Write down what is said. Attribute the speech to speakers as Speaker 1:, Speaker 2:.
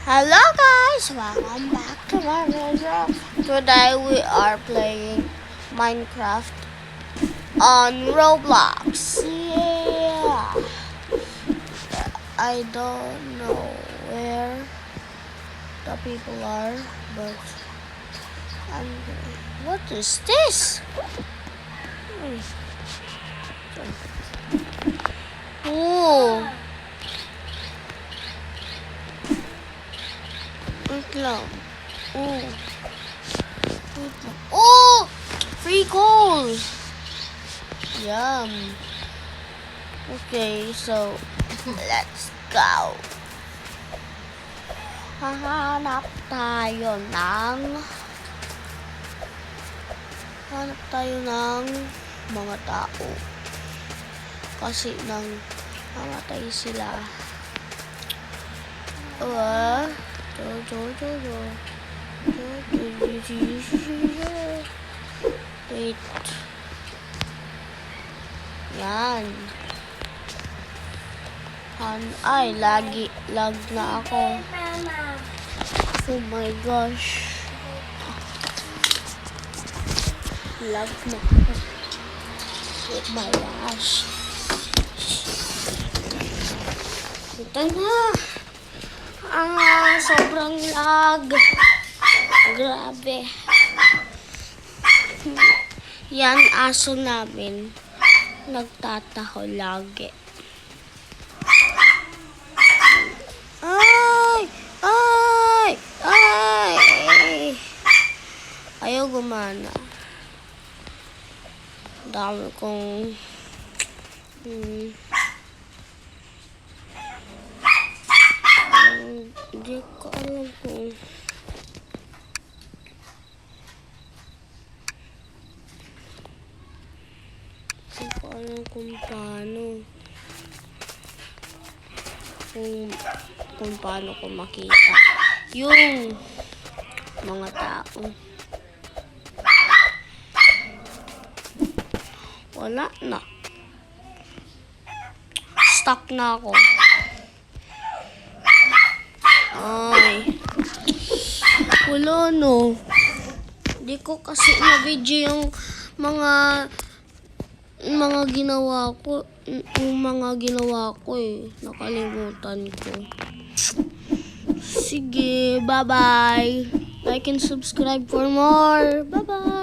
Speaker 1: Hello guys, welcome back to my video. Today we are playing Minecraft on Roblox. Yeah. I don't know where the people are, but what is this? Oh. Wait lang. Oh. Wait lang. Oh! Free gold! Yum. Okay, so let's go. Hanap tayo ng mga tao. Kasi nang namatay sila. Wait. Yan. Ay, lag na ako. Oh my gosh. Lag na ako. Oh my gosh. Ito na. Sobrang lag. Grabe. Yan, aso namin. Nagtataho lagi. Ay! Ay! Ay! Ayaw gumana. Dami kong hindi ko alam kung paano kung paano ko makita yung mga tao. Wala na. Stuck na ako. Ay. Wala no. Di ko kasi na-video yung mga ginawa ko. Yung mga ginawa ko nakalimutan ko. Sige, bye-bye. Like and subscribe for more. Bye-bye.